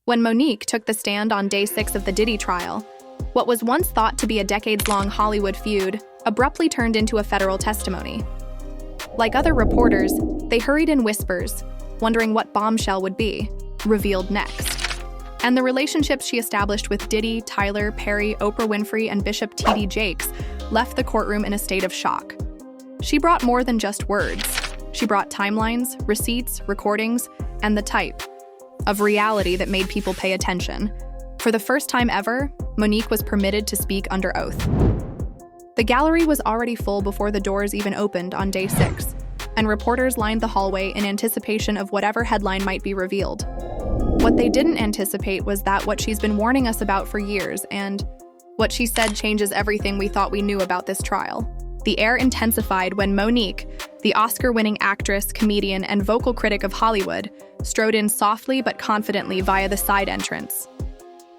When MoNique took the stand on day 6 of the Diddy trial, what was once thought to be a decades-long Hollywood feud abruptly turned into a federal testimony. Like other reporters, they hurried in whispers, wondering what Bombshell would be revealed next. And the relationships she established with Diddy, Tyler, Perry, Oprah Winfrey, and Bishop T.D. Jakes left the courtroom in a state of shock. She brought more than just words. She brought timelines, receipts, recordings, and the type of reality that made people pay attention. For the first time ever, MoNique was permitted to speak under oath. The gallery was already full before the doors even opened on day 6, and reporters lined the hallway in anticipation of whatever headline might be revealed. What they didn't anticipate was that what she's been warning us about for years, and what she said changes everything we thought we knew about this trial. The air intensified when MoNique, the Oscar-winning actress, comedian, and vocal critic of Hollywood, strode in softly but confidently via the side entrance.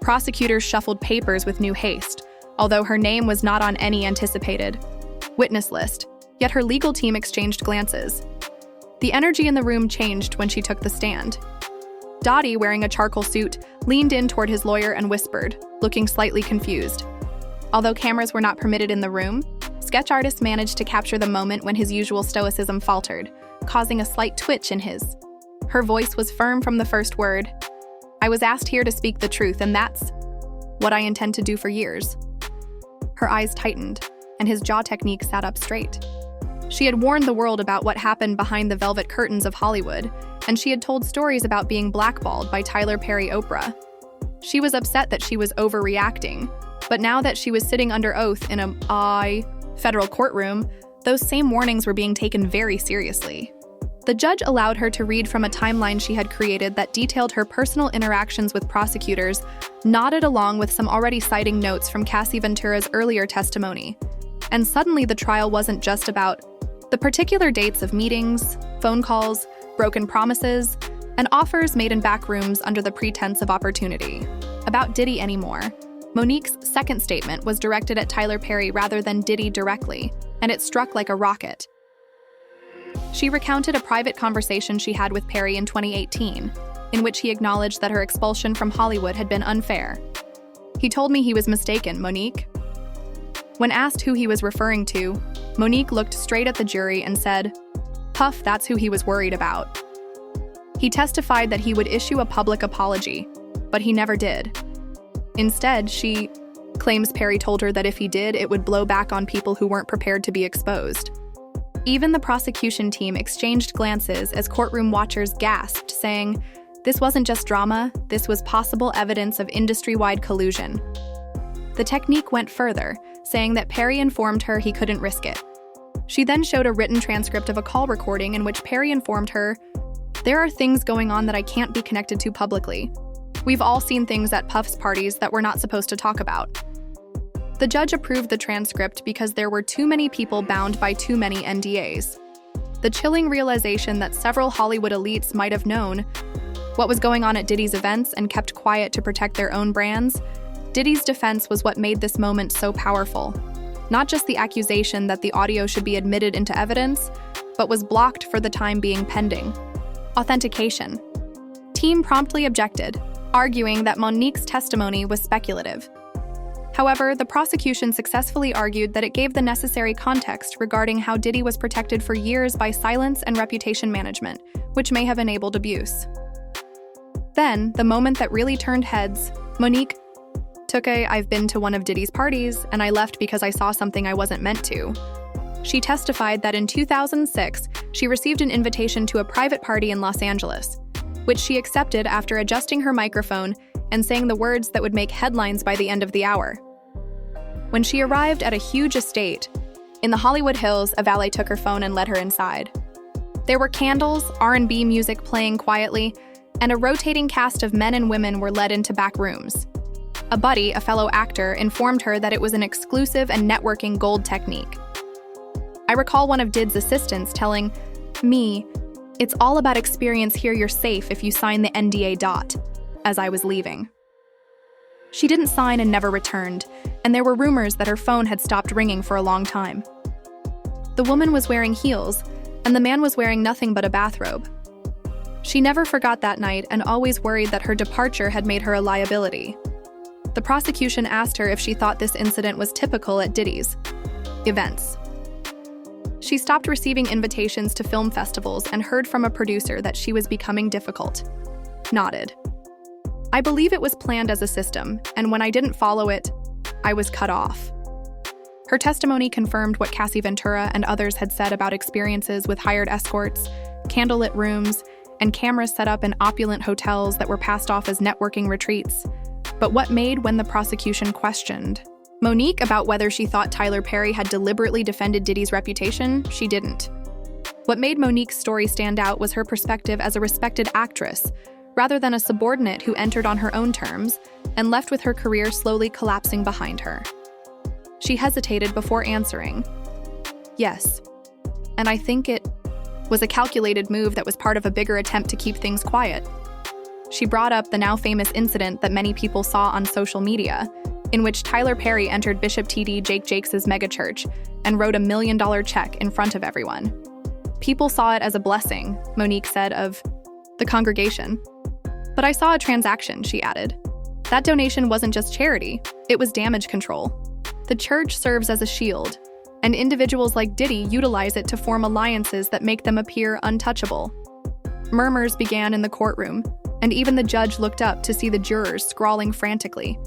Prosecutors shuffled papers with new haste, although her name was not on any anticipated witness list, yet her legal team exchanged glances. The energy in the room changed when she took the stand. Diddy, wearing a charcoal suit, leaned in toward his lawyer and whispered, looking slightly confused. Although cameras were not permitted in the room, sketch artists managed to capture the moment when his usual stoicism faltered, causing a slight twitch in his. Her voice was firm from the first word. "I was asked here to speak the truth, and that's what I intend to do for years." Her eyes tightened, and his jaw technique sat up straight. She had warned the world about what happened behind the velvet curtains of Hollywood, and she had told stories about being blackballed by Tyler, Perry, Oprah. She was upset that she was overreacting, but now that she was sitting under oath in a federal courtroom, those same warnings were being taken very seriously. The judge allowed her to read from a timeline she had created that detailed her personal interactions with prosecutors, nodded along with some already citing notes from Cassie Ventura's earlier testimony. And suddenly the trial wasn't just about the particular dates of meetings, phone calls, broken promises, and offers made in back rooms under the pretense of opportunity about Diddy anymore. MoNique's second statement was directed at Tyler Perry rather than Diddy directly, and it struck like a rocket. She recounted a private conversation she had with Perry in 2018, in which he acknowledged that her expulsion from Hollywood had been unfair. "He told me he was mistaken, MoNique." When asked who he was referring to, MoNique looked straight at the jury and said, "Puff, that's who he was worried about." He testified that he would issue a public apology, but he never did. Instead, she claims Perry told her that if he did, it would blow back on people who weren't prepared to be exposed. Even the prosecution team exchanged glances as courtroom watchers gasped, saying, "This wasn't just drama, this was possible evidence of industry-wide collusion." The technique went further, saying that Perry informed her he couldn't risk it. She then showed a written transcript of a call recording in which Perry informed her, "There are things going on that I can't be connected to publicly. We've all seen things at Puff's parties that we're not supposed to talk about." The judge approved the transcript because there were too many people bound by too many NDAs. The chilling realization that several Hollywood elites might have known what was going on at Diddy's events and kept quiet to protect their own brands. Diddy's defense was what made this moment so powerful. Not just the accusation that the audio should be admitted into evidence, but was blocked for the time being pending authentication. Team promptly objected, arguing that MoNique's testimony was speculative. However, the prosecution successfully argued that it gave the necessary context regarding how Diddy was protected for years by silence and reputation management, which may have enabled abuse. Then, the moment that really turned heads, MoNique took "I've been to one of Diddy's parties, and I left because I saw something I wasn't meant to." She testified that in 2006, she received an invitation to a private party in Los Angeles, which she accepted after adjusting her microphone and saying the words that would make headlines by the end of the hour. When she arrived at a huge estate in the Hollywood Hills, a valet took her phone and led her inside. There were candles, R&B music playing quietly, and a rotating cast of men and women were led into back rooms. A buddy, a fellow actor, informed her that it was an exclusive and networking gold technique. I recall one of Did's assistants telling me, "It's all about experience here, you're safe if you sign the NDA. As I was leaving. She didn't sign and never returned, and there were rumors that her phone had stopped ringing for a long time. The woman was wearing heels, and the man was wearing nothing but a bathrobe. She never forgot that night and always worried that her departure had made her a liability. The prosecution asked her if she thought this incident was typical at Diddy's events. She stopped receiving invitations to film festivals and heard from a producer that she was becoming difficult. Nodded. I believe it was planned as a system, and when I didn't follow it, I was cut off. Her testimony confirmed what Cassie Ventura and others had said about experiences with hired escorts, candlelit rooms, and cameras set up in opulent hotels that were passed off as networking retreats. But what made when the prosecution questioned MoNique about whether she thought Tyler Perry had deliberately defended Diddy's reputation, she didn't. What made MoNique's story stand out was her perspective as a respected actress, rather than a subordinate who entered on her own terms and left with her career slowly collapsing behind her. She hesitated before answering. Yes, and I think it was a calculated move that was part of a bigger attempt to keep things quiet. She brought up the now famous incident that many people saw on social media, in which Tyler Perry entered Bishop T.D. Jakes' megachurch and wrote $1 million check in front of everyone. People saw it as a blessing, MoNique said of the congregation. But I saw a transaction, she added. That donation wasn't just charity, it was damage control. The church serves as a shield, and individuals like Diddy utilize it to form alliances that make them appear untouchable. Murmurs began in the courtroom, and even the judge looked up to see the jurors scrawling frantically.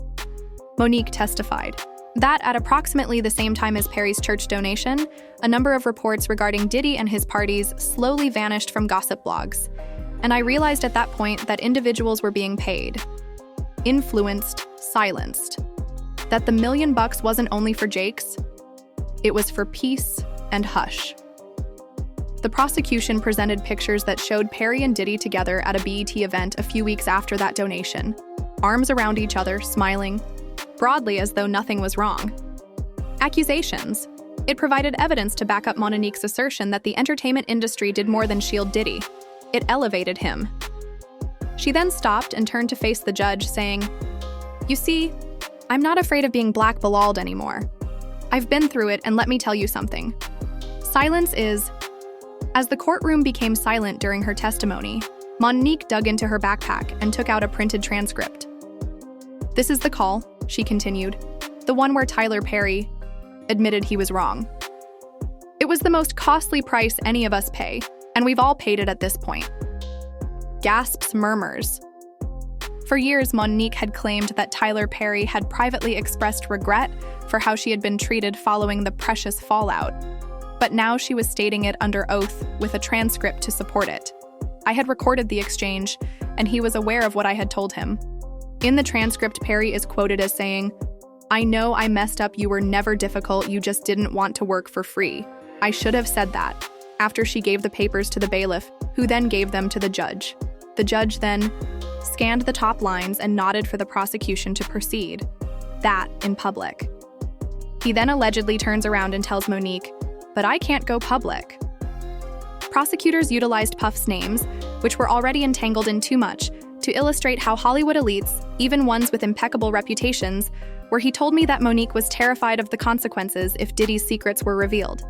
MoNique testified that at approximately the same time as Perry's church donation, a number of reports regarding Diddy and his parties slowly vanished from gossip blogs. And I realized at that point that individuals were being paid, influenced, silenced. That the $1 million wasn't only for Jakes, it was for peace and hush. The prosecution presented pictures that showed Perry and Diddy together at a BET event a few weeks after that donation, arms around each other, smiling, broadly as though nothing was wrong. Accusations. It provided evidence to back up MoNique's assertion that the entertainment industry did more than shield Diddy. It elevated him. She then stopped and turned to face the judge, saying, "You see, I'm not afraid of being blackballed anymore. I've been through it, and let me tell you something. Silence is..." As the courtroom became silent during her testimony, MoNique dug into her backpack and took out a printed transcript. "This is the call," she continued, "the one where Tyler Perry admitted he was wrong. It was the most costly price any of us pay, and we've all paid it at this point." Gasps, murmurs. For years, MoNique had claimed that Tyler Perry had privately expressed regret for how she had been treated following the precious fallout. But now she was stating it under oath with a transcript to support it. I had recorded the exchange, and he was aware of what I had told him. In the transcript, Perry is quoted as saying, "I know I messed up, you were never difficult, you just didn't want to work for free. I should have said that," after she gave the papers to the bailiff, who then gave them to the judge. The judge then scanned the top lines and nodded for the prosecution to proceed. That in public. He then allegedly turns around and tells MoNique, "But I can't go public." Prosecutors utilized Puff's names, which were already entangled in too much, to illustrate how Hollywood elites, even ones with impeccable reputations, where he told me that MoNique was terrified of the consequences if Diddy's secrets were revealed.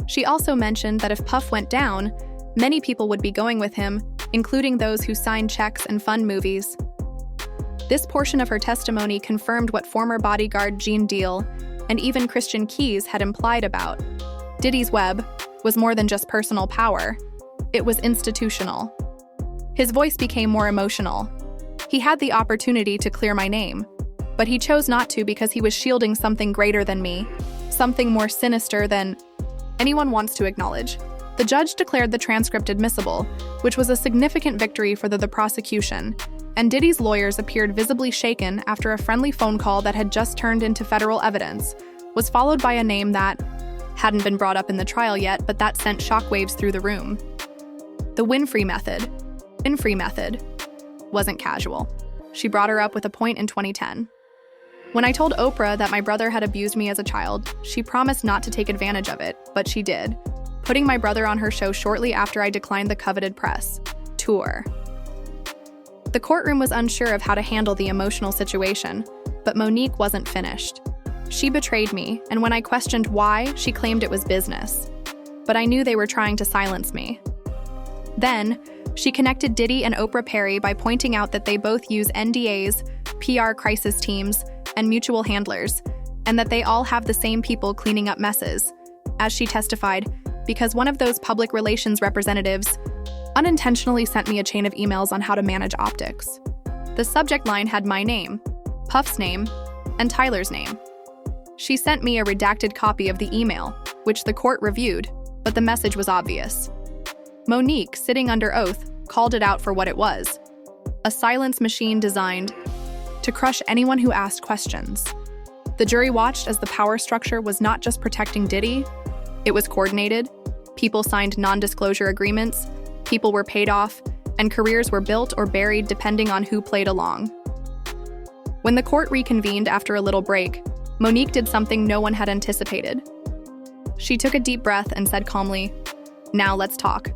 She also mentioned that if Puff went down, many people would be going with him, including those who signed checks and fund movies. This portion of her testimony confirmed what former bodyguard Gene Deal and even Christian Keys had implied about Diddy's web was more than just personal power. It was institutional. His voice became more emotional. He had the opportunity to clear my name, but he chose not to because he was shielding something greater than me, something more sinister than anyone wants to acknowledge. The judge declared the transcript admissible, which was a significant victory for the prosecution, and Diddy's lawyers appeared visibly shaken after a friendly phone call that had just turned into federal evidence was followed by a name that hadn't been brought up in the trial yet, but that sent shockwaves through the room. The Winfrey method wasn't casual. She brought her up with a point in 2010. When I told Oprah that my brother had abused me as a child, she promised not to take advantage of it, but she did, putting my brother on her show shortly after I declined the coveted press tour. The courtroom was unsure of how to handle the emotional situation, but MoNique wasn't finished. She betrayed me, and when I questioned why, she claimed it was business. But I knew they were trying to silence me. Then, She connected Diddy and Oprah Perry by pointing out that they both use NDAs, PR crisis teams, and mutual handlers, and that they all have the same people cleaning up messes. As she testified, because one of those public relations representatives unintentionally sent me a chain of emails on how to manage optics. The subject line had my name, Puff's name, and Tyler's name. She sent me a redacted copy of the email, which the court reviewed, but the message was obvious. MoNique, sitting under oath, called it out for what it was: a silence machine designed to crush anyone who asked questions. The jury watched as the power structure was not just protecting Diddy, it was coordinated. People signed non-disclosure agreements, people were paid off, and careers were built or buried depending on who played along. When the court reconvened after a little break, MoNique did something no one had anticipated. She took a deep breath and said calmly, "Now let's talk."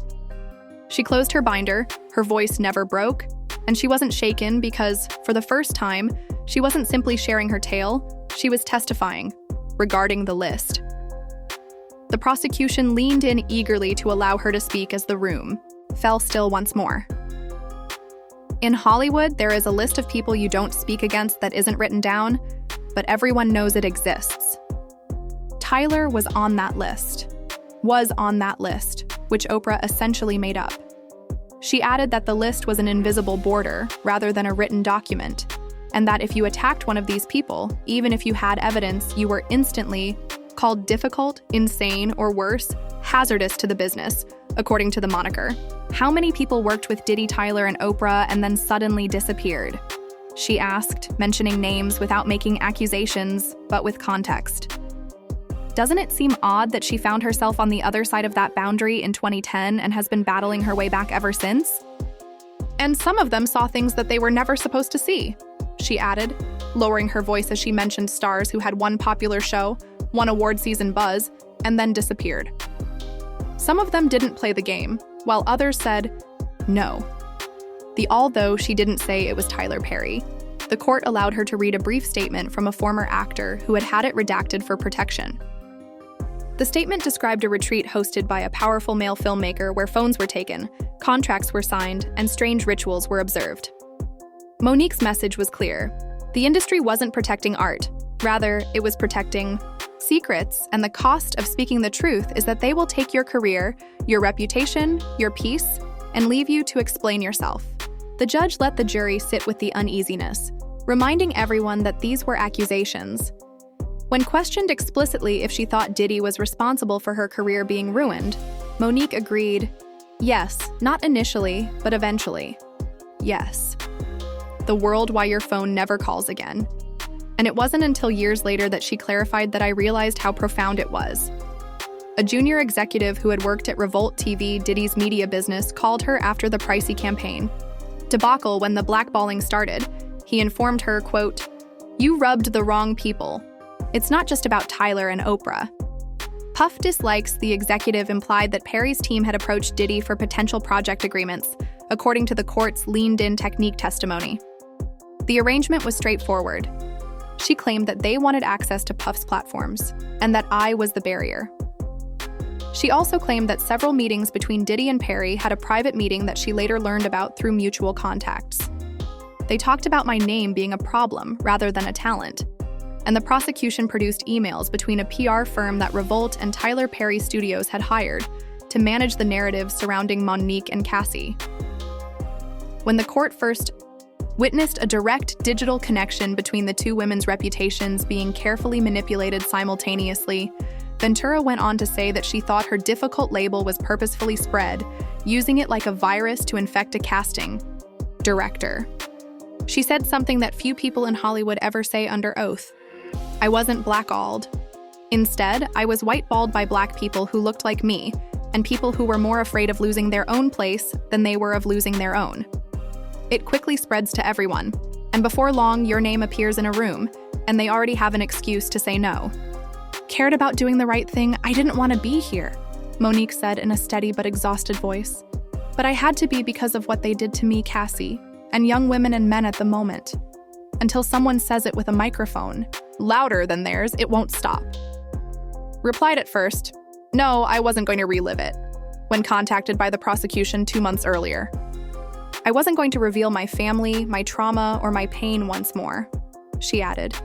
She closed her binder, her voice never broke, and she wasn't shaken because, for the first time, she wasn't simply sharing her tale, she was testifying regarding the list. The prosecution leaned in eagerly to allow her to speak as the room fell still once more. In Hollywood, there is a list of people you don't speak against that isn't written down, but everyone knows it exists. Tyler was on that list, which Oprah essentially made up. She added that the list was an invisible border rather than a written document, and that if you attacked one of these people, even if you had evidence, you were instantly called difficult, insane, or worse, hazardous to the business, according to the moniker. How many people worked with Diddy, Tyler, and Oprah and then suddenly disappeared? She asked, mentioning names without making accusations, but with context. Doesn't it seem odd that she found herself on the other side of that boundary in 2010 and has been battling her way back ever since? And some of them saw things that they were never supposed to see, she added, lowering her voice as she mentioned stars who had one popular show, one award season buzz, and then disappeared. Some of them didn't play the game, while others said, no. Although she didn't say it was Tyler Perry, the court allowed her to read a brief statement from a former actor who had it redacted for protection. The statement described a retreat hosted by a powerful male filmmaker where phones were taken, contracts were signed, and strange rituals were observed. MoNique's message was clear. The industry wasn't protecting art. Rather, it was protecting secrets, and the cost of speaking the truth is that they will take your career, your reputation, your peace, and leave you to explain yourself. The judge let the jury sit with the uneasiness, reminding everyone that these were accusations. When questioned explicitly if she thought Diddy was responsible for her career being ruined, MoNique agreed, yes, not initially, but eventually. Yes. The world why your phone never calls again. And it wasn't until years later that she clarified that I realized how profound it was. A junior executive who had worked at Revolt TV, Diddy's media business, called her after the pricey campaign debacle when the blackballing started. He informed her, quote, "You rubbed the wrong people. It's not just about Tyler and Oprah." Puff dislikes the executive implied that Perry's team had approached Diddy for potential project agreements, according to the court's leaned-in technique testimony. The arrangement was straightforward. She claimed that they wanted access to Puff's platforms, and that I was the barrier. She also claimed that several meetings between Diddy and Perry had a private meeting that she later learned about through mutual contacts. They talked about my name being a problem rather than a talent, and the prosecution produced emails between a PR firm that Revolt and Tyler Perry Studios had hired to manage the narrative surrounding MoNique and Cassie. When the court first witnessed a direct digital connection between the two women's reputations being carefully manipulated simultaneously, Ventura went on to say that she thought her difficult label was purposefully spread, using it like a virus to infect a casting director. She said something that few people in Hollywood ever say under oath. I wasn't blackballed. Instead, I was whiteballed by black people who looked like me, and people who were more afraid of losing their own place than they were of losing their own. It quickly spreads to everyone, and before long, your name appears in a room, and they already have an excuse to say no. Cared about doing the right thing, I didn't want to be here, MoNique said in a steady but exhausted voice. But I had to be because of what they did to me, Cassie, and young women and men at the moment. Until someone says it with a microphone, louder than theirs, it won't stop. Replied at first, no, I wasn't going to relive it, when contacted by the prosecution 2 months earlier. I wasn't going to reveal my family, my trauma, or my pain once more, she added.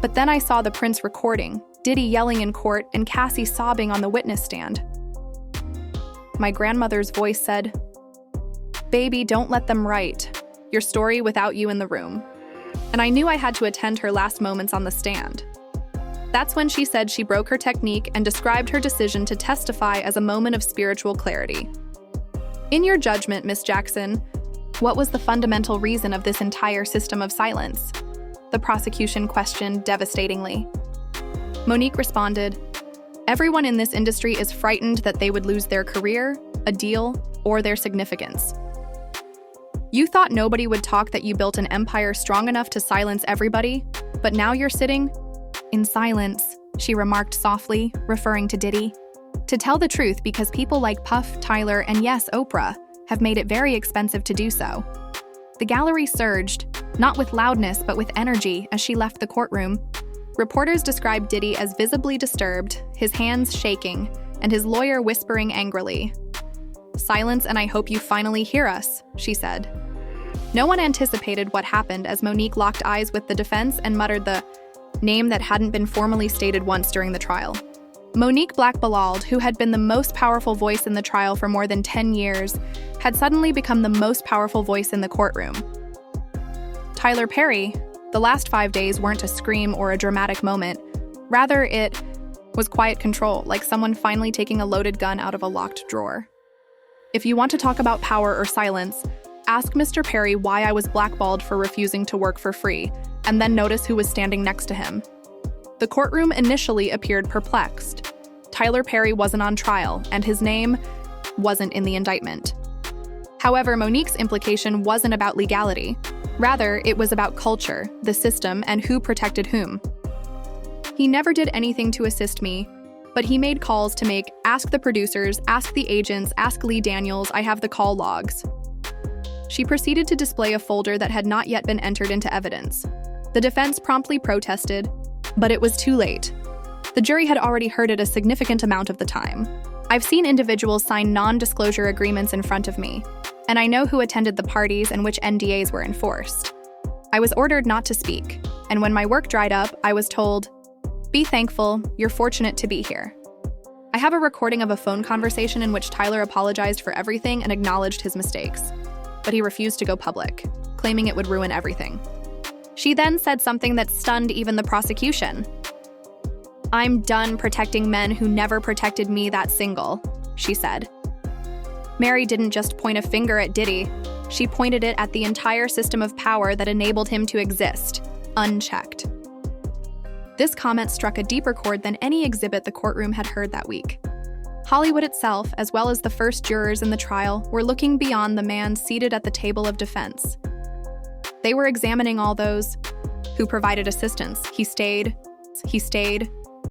But then I saw the Prince recording, Diddy yelling in court, and Cassie sobbing on the witness stand. My grandmother's voice said, "Baby, don't let them write your story without you in the room." And I knew I had to attend her last moments on the stand. That's when she said she broke her technique and described her decision to testify as a moment of spiritual clarity. In your judgment, Miss Jackson, what was the fundamental reason of this entire system of silence? The prosecution questioned devastatingly. MoNique responded, "Everyone in this industry is frightened that they would lose their career, a deal, or their significance. You thought nobody would talk that you built an empire strong enough to silence everybody, but now you're sitting in silence," she remarked softly, referring to Diddy. "To tell the truth, because people like Puff, Tyler, and yes, Oprah, have made it very expensive to do so." The gallery surged, not with loudness but with energy, as she left the courtroom. Reporters described Diddy as visibly disturbed, his hands shaking, and his lawyer whispering angrily. "Silence, and I hope you finally hear us," she said. No one anticipated what happened as MoNique locked eyes with the defense and muttered the name that hadn't been formally stated once during the trial. MoNique Black Bilal, who had been the most powerful voice in the trial for more than 10 years, had suddenly become the most powerful voice in the courtroom. Tyler Perry, the last 5 days weren't a scream or a dramatic moment. Rather, it was quiet control, like someone finally taking a loaded gun out of a locked drawer. If you want to talk about power or silence, ask Mr. Perry why I was blackballed for refusing to work for free, and then notice who was standing next to him. The courtroom initially appeared perplexed. Tyler Perry wasn't on trial, and his name wasn't in the indictment. However, MoNique's implication wasn't about legality. Rather, it was about culture, the system, and who protected whom. "He never did anything to assist me, but he made calls to ask the producers, ask the agents, ask Lee Daniels, I have the call logs." She proceeded to display a folder that had not yet been entered into evidence. The defense promptly protested, but it was too late. The jury had already heard it a significant amount of the time. I've seen individuals sign non-disclosure agreements in front of me, and I know who attended the parties and which NDAs were enforced. I was ordered not to speak, and when my work dried up, I was told, "Be thankful, you're fortunate to be here." I have a recording of a phone conversation in which Tyler apologized for everything and acknowledged his mistakes, but he refused to go public, claiming it would ruin everything. She then said something that stunned even the prosecution. "I'm done protecting men who never protected me that single," she said. Mary didn't just point a finger at Diddy, she pointed it at the entire system of power that enabled him to exist, unchecked. This comment struck a deeper chord than any exhibit the courtroom had heard that week. Hollywood itself, as well as the first jurors in the trial, were looking beyond the man seated at the table of defense. They were examining all those who provided assistance. He stayed,